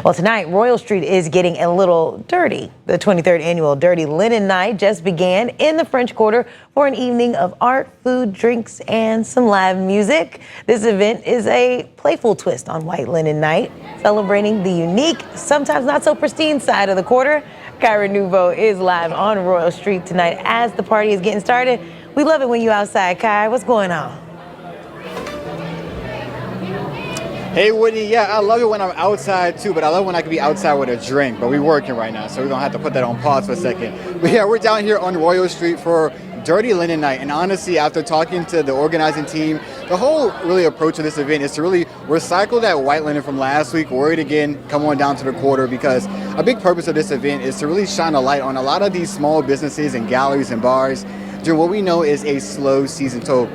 Well, tonight, Royal Street is getting a little dirty. The 23rd annual Dirty Linen Night just began in the French Quarter for an evening of art, food, drinks, and some live music. This event is a playful twist on White Linen Night, celebrating the unique, sometimes not so pristine side of the quarter. Kyra Nouveau is live on Royal Street tonight as the party is getting started. We love it when you're outside, Kai. What's going on? Hey Whitney, yeah, I love it when I'm outside too, but I love when I can be outside with a drink, but we're working right now, so we're gonna have to put that on pause for a second. But yeah, we're down here on Royal Street for Dirty Linen Night, and honestly, after talking to the organizing team, the whole really approach of this event is to really recycle that white linen from last week, wear it again, come on down to the quarter, because a big purpose of this event is to really shine a light on a lot of these small businesses and galleries and bars during what we know is a slow season. So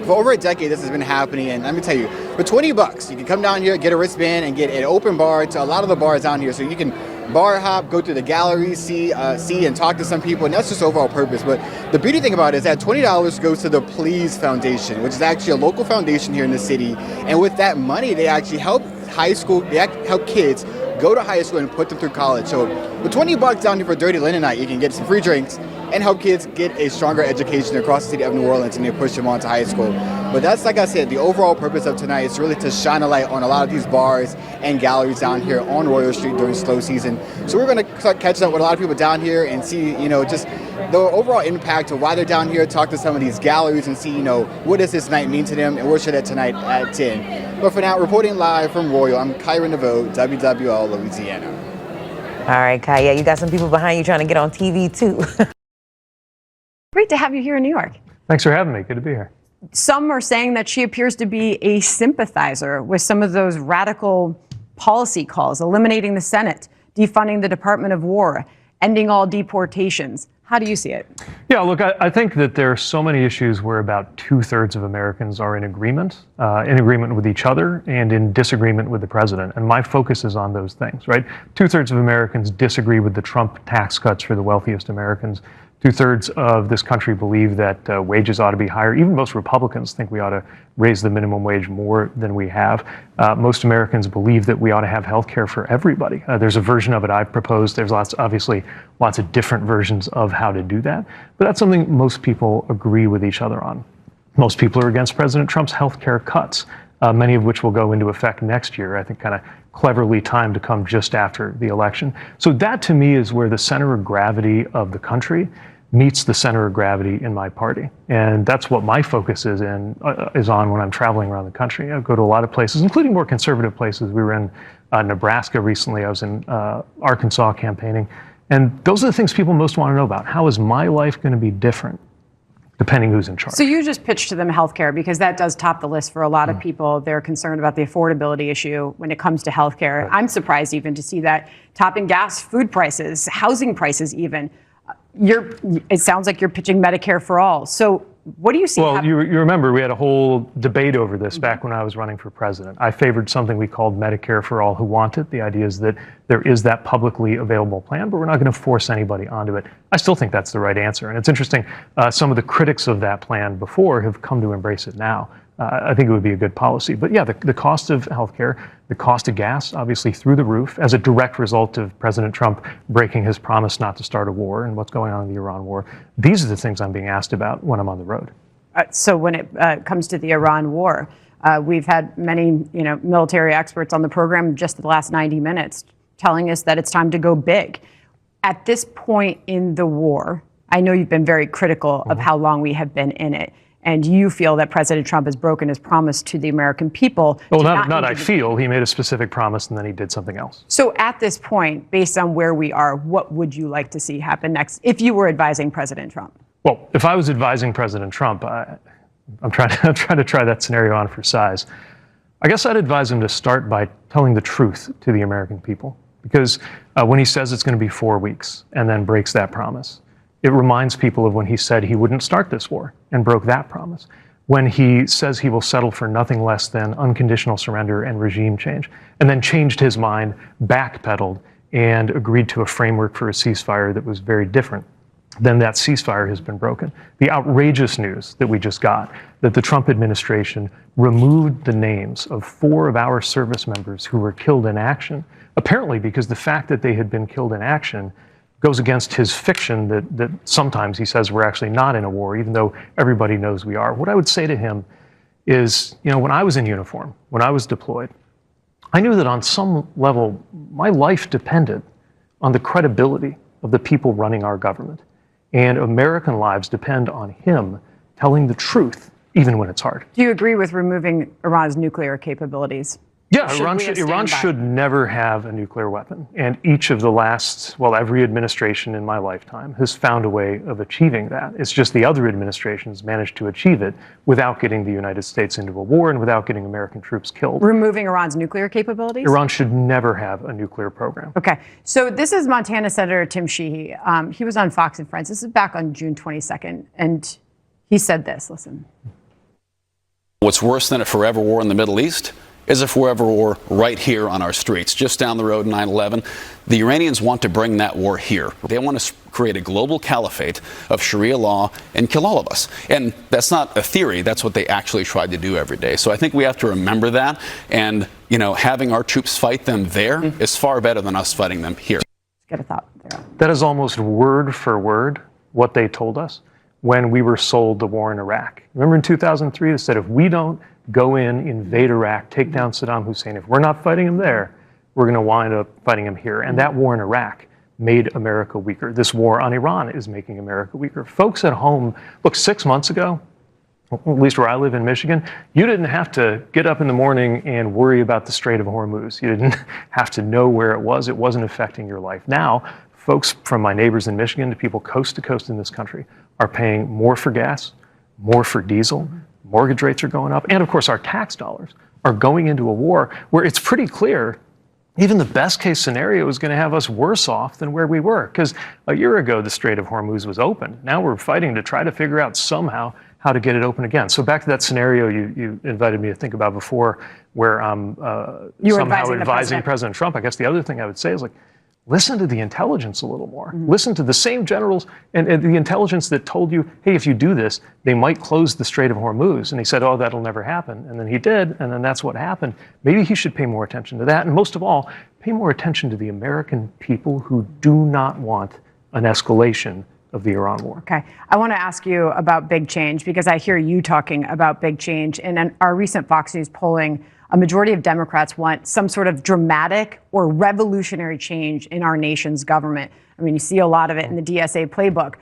for over a decade, this has been happening, and let me tell you, for $20, you can come down here, get a wristband, and get an open bar to a lot of the bars down here. So you can bar hop, go to the gallery, see and talk to some people, and that's just the overall purpose. But the beauty thing about it is that $20 goes to the Please Foundation, which is actually a local foundation here in the city. And with that money, they actually help help kids go to high school and put them through college. So with $20 down here for Dirty Linen Night, you can get some free drinks and help kids get a stronger education across the city of New Orleans and then push them on to high school. But that's, like I said, the overall purpose of tonight is really to shine a light on a lot of these bars and galleries down here on Royal Street during slow season. So we're going to start catching up with a lot of people down here and see, just the overall impact of why they're down here, talk to some of these galleries and see, what does this night mean to them, and we'll share that tonight at 10. But for now, reporting live from Royal, I'm Kyra Nouveau, WWL Louisiana. All right, Kai, yeah, you got some people behind you trying to get on TV too. Great to have you here in New York. Thanks for having me. Good to be here. Some are saying that she appears to be a sympathizer with some of those radical policy calls, eliminating the Senate, defunding the Department of War, ending all deportations. How do you see it? Yeah, look, I think that there are so many issues where about 2/3 of Americans are in agreement with each other and in disagreement with the president. And my focus is on those things, right? 2/3 of Americans disagree with the Trump tax cuts for the wealthiest Americans. 2/3 of this country believe that wages ought to be higher. Even most Republicans think we ought to raise the minimum wage more than we have. Most Americans believe that we ought to have health care for everybody. There's a version of it I've proposed. There's obviously lots of different versions of how to do that. But that's something most people agree with each other on. Most people are against President Trump's health care cuts, many of which will go into effect next year, I think kind of cleverly timed to come just after the election. So that to me is where the center of gravity of the country meets the center of gravity in my party. And that's what my focus is on when I'm traveling around the country. I go to a lot of places, including more conservative places. We were in Nebraska recently. I was in Arkansas campaigning. And those are the things people most want to know about. How is my life going to be different depending who's in charge? So you just pitched to them healthcare because that does top the list for a lot of people. They're concerned about the affordability issue when it comes to healthcare. Right. I'm surprised even to see that topping gas, food prices, housing prices even. It sounds like you're pitching Medicare for all. So what do you see? Well, you remember we had a whole debate over this back when I was running for president. I favored something we called Medicare for all who want it. The idea is that there is that publicly available plan, but we're not going to force anybody onto it. I still think that's the right answer. And it's interesting, some of the critics of that plan before have come to embrace it now. I think it would be a good policy. But yeah, the cost of healthcare, the cost of gas, obviously through the roof as a direct result of President Trump breaking his promise not to start a war and what's going on in the Iran war. These are the things I'm being asked about when I'm on the road. So when it comes to the Iran war, we've had many military experts on the program just the last 90 minutes telling us that it's time to go big. At this point in the war, I know you've been very critical of how long we have been in it. And you feel that President Trump has broken his promise to the American people. Well, not I feel. He made a specific promise and then he did something else. So at this point, based on where we are, what would you like to see happen next if you were advising President Trump? Well, if I was advising President Trump, I'm trying to try that scenario on for size. I guess I'd advise him to start by telling the truth to the American people. Because when he says it's going to be 4 weeks and then breaks that promise, it reminds people of when he said he wouldn't start this war and broke that promise. When he says he will settle for nothing less than unconditional surrender and regime change, and then changed his mind, backpedaled, and agreed to a framework for a ceasefire that was very different then that ceasefire has been broken. The outrageous news that we just got, that the Trump administration removed the names of 4 of our service members who were killed in action, apparently because the fact that they had been killed in action goes against his fiction that sometimes he says we're actually not in a war, even though everybody knows we are. What I would say to him is, when I was in uniform, when I was deployed, I knew that on some level, my life depended on the credibility of the people running our government. And American lives depend on him telling the truth, even when it's hard. Do you agree with removing Iran's nuclear capabilities? Yeah, Should Iran we have Iran standby? should never have a nuclear weapon. And each of the last, every administration in my lifetime has found a way of achieving that. It's just the other administrations managed to achieve it without getting the United States into a war and without getting American troops killed. Removing Iran's nuclear capabilities? Iran should never have a nuclear program. Okay, so this is Montana Senator Tim Sheehy. He was on Fox and Friends. This is back on June 22nd, and he said this, listen. What's worse than a forever war in the Middle East is a forever war right here on our streets. Just down the road, 9/11, the Iranians want to bring that war here. They want to create a global caliphate of Sharia law and kill all of us. And that's not a theory, that's what they actually tried to do every day. So I think we have to remember that, and having our troops fight them there is far better than us fighting them here. Get a thought there. That is almost word for word what they told us when we were sold the war in Iraq. Remember in 2003, they said if we don't go in, invade Iraq, take down Saddam Hussein, if we're not fighting him there, we're going to wind up fighting him here. And that war in Iraq made America weaker. This war on Iran is making America weaker. Folks at home, look, 6 months ago, at least where I live in Michigan, you didn't have to get up in the morning and worry about the Strait of Hormuz. You didn't have to know where it was. It wasn't affecting your life. Now, folks from my neighbors in Michigan to people coast to coast in this country are paying more for gas, more for diesel, mortgage rates are going up, and of course our tax dollars are going into a war where it's pretty clear even the best case scenario is going to have us worse off than where we were. Because a year ago the Strait of Hormuz was open. Now we're fighting to try to figure out somehow how to get it open again. So back to that scenario you invited me to think about before, where I'm somehow advising President Trump. I guess the other thing I would say is listen to the intelligence a little more. Mm-hmm. Listen to the same generals and the intelligence that told you, hey, if you do this, they might close the Strait of Hormuz. And he said, oh, that'll never happen. And then he did, and then that's what happened. Maybe he should pay more attention to that. And most of all, pay more attention to the American people who do not want an escalation of the Iran war. Okay. I want to ask you about big change, because I hear you talking about big change. And in our recent Fox News polling, a majority of Democrats want some sort of dramatic or revolutionary change in our nation's government. I mean, you see a lot of it in the DSA playbook.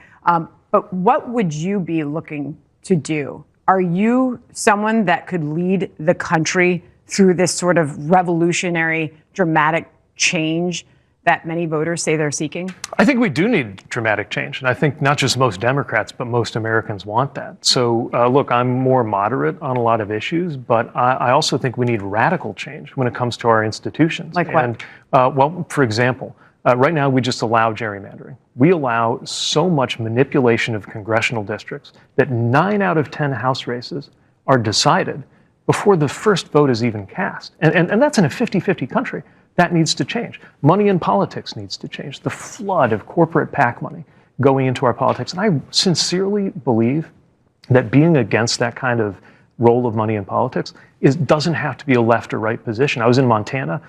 But what would you be looking to do? Are you someone that could lead the country through this sort of revolutionary, dramatic change that many voters say they're seeking? I think we do need dramatic change. And I think not just most Democrats, but most Americans want that. So look, I'm more moderate on a lot of issues, but I also think we need radical change when it comes to our institutions. Like what? And, for example, right now we just allow gerrymandering. We allow so much manipulation of congressional districts that 9 out of 10 House races are decided before the first vote is even cast. And that's in a 50-50 country. That needs to change. Money in politics needs to change. The flood of corporate PAC money going into our politics. And I sincerely believe that being against that kind of role of money in politics doesn't have to be a left or right position. I was in Montana.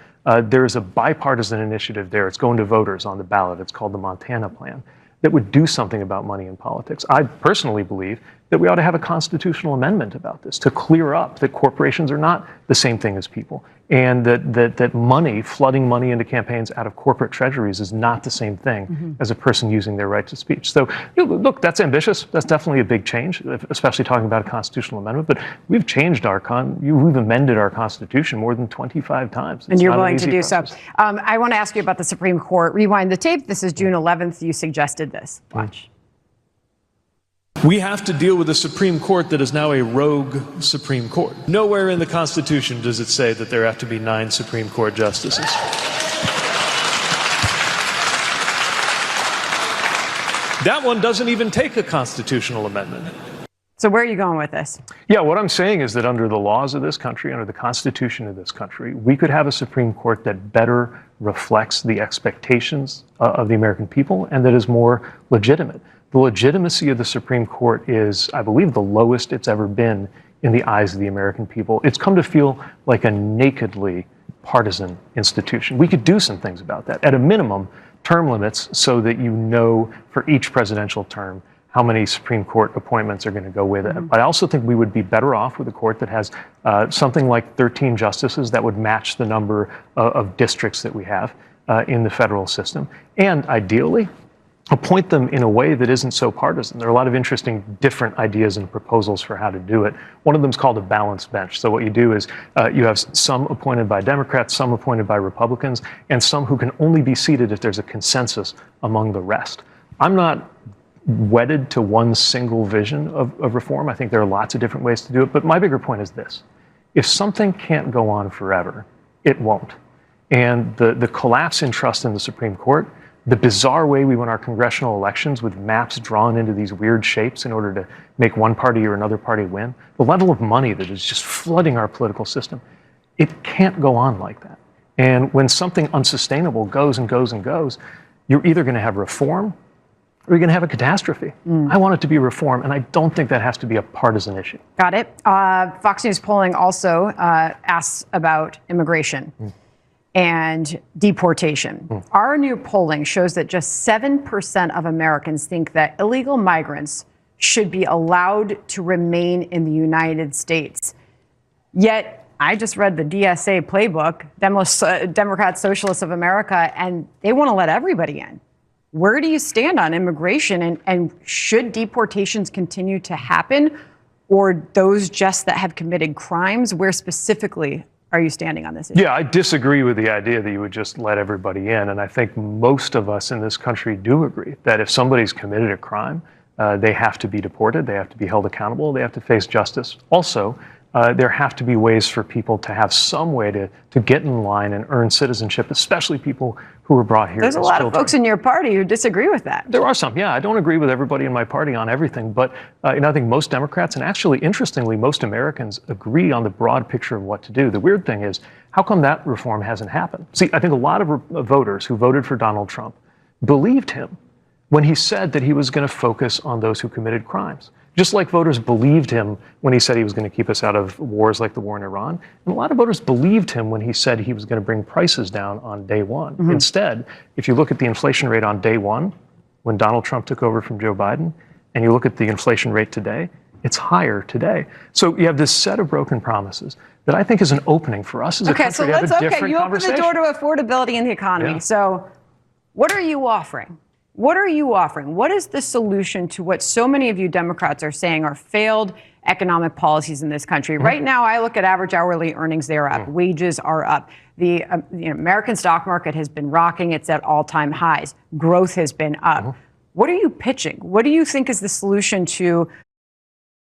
There is a bipartisan initiative there. It's going to voters on the ballot. It's called the Montana Plan, that would do something about money in politics. I personally believe that we ought to have a constitutional amendment about this to clear up that corporations are not the same thing as people, and that money, flooding money into campaigns out of corporate treasuries is not the same thing as a person using their right to speech. So, look, that's ambitious. That's definitely a big change, especially talking about a constitutional amendment. But we've changed we've amended our Constitution more than 25 times. And you're willing to do so. I want to ask you about the Supreme Court. Rewind the tape. This is June 11th. You suggested this. Watch. We have to deal with a Supreme Court that is now a rogue Supreme Court. Nowhere in the Constitution does it say that there have to be 9 Supreme Court justices. That one doesn't even take a constitutional amendment. So where are you going with this? Yeah, what I'm saying is that under the laws of this country, under the Constitution of this country, we could have a Supreme Court that better reflects the expectations of the American people and that is more legitimate. The legitimacy of the Supreme Court is, I believe, the lowest it's ever been in the eyes of the American people. It's come to feel like a nakedly partisan institution. We could do some things about that. At a minimum, term limits so that you know for each presidential term how many Supreme Court appointments are going to go with it. But I also think we would be better off with a court that has something like 13 justices that would match the number of districts that we have in the federal system. And ideally, appoint them in a way that isn't so partisan. There are a lot of interesting different ideas and proposals for how to do it. One of them is called a balanced bench. So what you do is you have some appointed by Democrats, some appointed by Republicans, and some who can only be seated if there's a consensus among the rest. I'm not wedded to one single vision of reform. I think there are lots of different ways to do it. But my bigger point is this. If something can't go on forever, it won't. And the collapse in trust in the Supreme Court, the bizarre way we win our congressional elections with maps drawn into these weird shapes in order to make one party or another party win, the level of money that is just flooding our political system, it can't go on like that. And when something unsustainable goes and goes and goes, you're either going to have reform or you're going to have a catastrophe. I want it to be reform, and I don't think that has to be a partisan issue. Got it. Fox News polling also asks about immigration and deportation. Our new polling shows that just 7% of Americans think that illegal migrants should be allowed to remain in the United States. Yet, I just read the DSA playbook, Democrats, Socialists of America, and they want to let everybody in. Where do you stand on immigration, and should deportations continue to happen, or those just that have committed crimes? Where specifically are you standing on this issue? Yeah, I disagree with the idea that you would just let everybody in. And I think most of us in this country do agree that if somebody's committed a crime, they have to be deported, they have to be held accountable, they have to face justice. Also, there have to be ways for people to have some way to get in line and earn citizenship, especially people who were brought here There's a lot of folks in your party who disagree with that. There are some, yeah. I don't agree with everybody in my party on everything, but I think most Democrats, and actually, interestingly, most Americans agree on the broad picture of what to do. The weird thing is, how come that reform hasn't happened? See, I think a lot of voters who voted for Donald Trump believed him when he said that he was going to focus on those who committed crimes. Just like voters believed him when he said he was going to keep us out of wars like the war in Iran. And a lot of voters believed him when he said he was going to bring prices down on day one. Instead, if you look at the inflation rate on day one, when Donald Trump took over from Joe Biden, and you look at the inflation rate today, it's higher today. So you have this set of broken promises that I think is an opening for us as a country to have a different conversation. You open the door to affordability in the economy. Yeah. So what are you offering? What are you offering? What is the solution to what so many of you Democrats are saying are failed economic policies in this country? Right now, I look at average hourly earnings, they're up. Wages are up. The American stock market has been rocking. It's at all-time highs. Growth has been up. What are you pitching? What do you think is the solution to